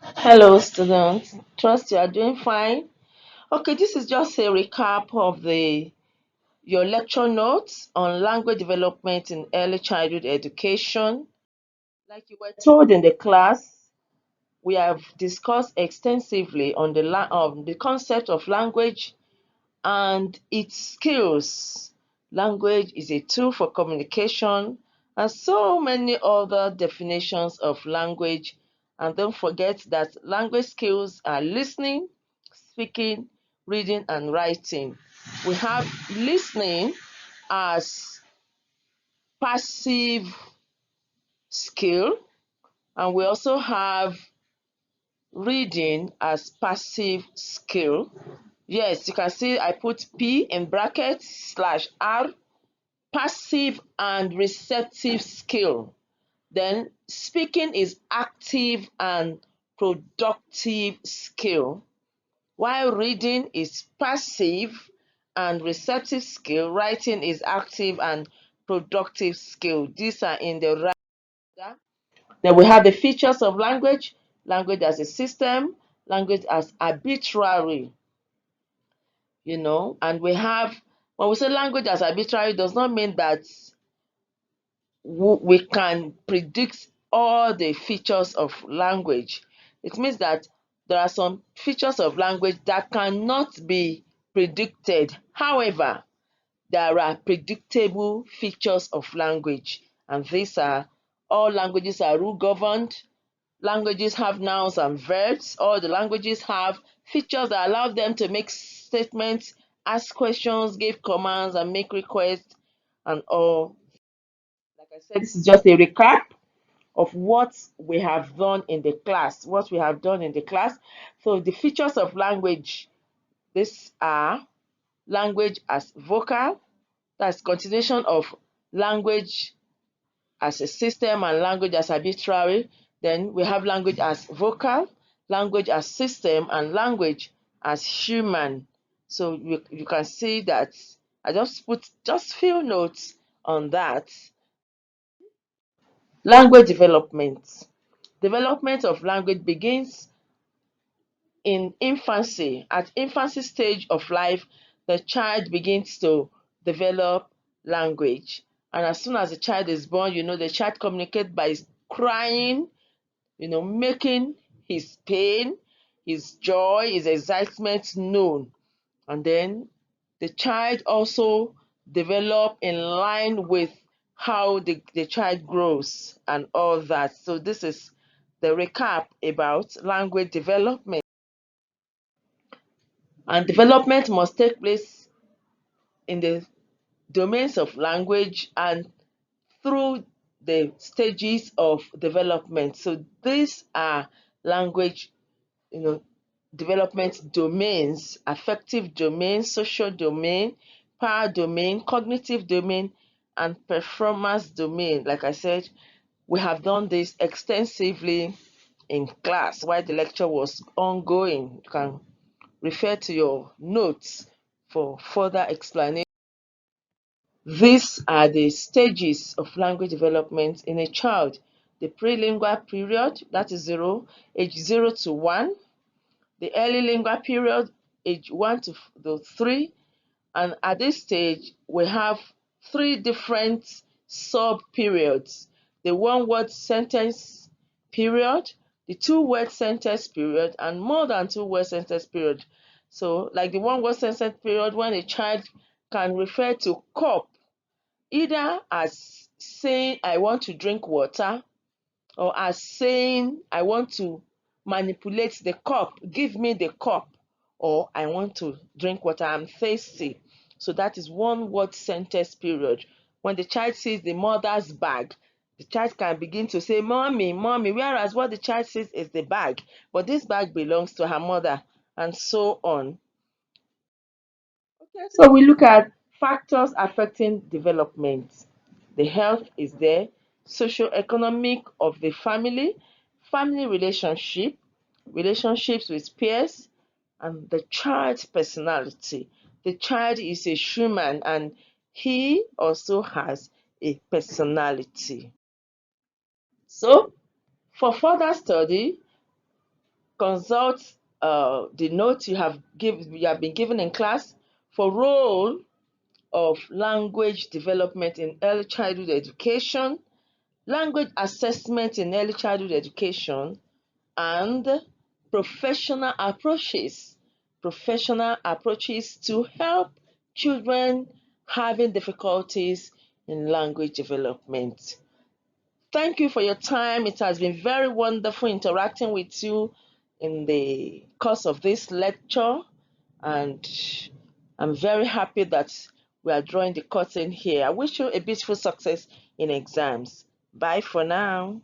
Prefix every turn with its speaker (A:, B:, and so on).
A: Hello, students. Trust you are doing fine. Okay, this is just a recap of the your lecture notes on language development in early childhood education. Like you were told in the class, we have discussed extensively on the concept of language and its skills. Language is a tool for communication, and so many other definitions of language. And don't forget that language skills are listening, speaking, reading, and writing. We have listening as passive skill, and we also have reading as passive skill. Yes, you can see I put P in brackets slash R, passive and receptive skill. Then speaking is active and productive skill, while reading is passive and receptive skill. Writing is active and productive skill. These are in the right order. Then we have the features of language: language as a system, language as arbitrary, and we have, when we say language as arbitrary, does not mean that we can predict all the features of language. It means that there are some features of language that cannot be predicted. However, there are predictable features of language, and these are: all languages are rule governed, languages have nouns and verbs, all the languages have features that allow them to make statements, ask questions, give commands, and make requests, and all. Like I said, this is just a recap of what we have done in the class. So the features of language, these are: language as vocal, that's continuation of language as a system and language as arbitrary. Then we have language as vocal, language as system, and language as human. So you can see that I just put just few notes on that. Language development. Development of language begins in infancy. At infancy stage of life, the child begins to develop language. And as soon as the child is born, the child communicates by crying, making his pain, his joy, his excitement known. And then the child also develop in line with how the child grows and all that. So this is the recap about language development. And development must take place in the domains of language and through the stages of development. So these are language, you know, development domains: affective domain, social domain, power domain, cognitive domain, and performance domain. Like I said, we have done this extensively in class while the lecture was ongoing. You can refer to your notes for further explanation. These are the stages of language development in a child: the prelingual period, that is age 0 to 1; the early lingual period, age 1 to 3. And at this stage, we have three different sub periods: the one word sentence period, the two word sentence period, and more than two word sentence period. So, like the one word sentence period, when a child can refer to cup either as saying, "I want to drink water," or as saying, "I want to manipulate the cup, give me the cup," or "I want to drink water, I'm thirsty." So that is one word sentence period. When the child sees the mother's bag, the child can begin to say, "Mommy, mommy," whereas what the child sees is the bag, but this bag belongs to her mother, and so on. Okay, so we look at factors affecting development. The health is there, socio-economic of the family relationship, relationships with peers, and the child's personality. The child is a human and he also has a personality. So, for further study, consult the notes you have been given in class for role of language development in early childhood education, language assessment in early childhood education, and professional approaches to help children having difficulties in language development. Thank you for your time. It has been very wonderful interacting with you in the course of this lecture, and I'm very happy that we are drawing the curtain here. I wish you a beautiful success in exams. Bye for now.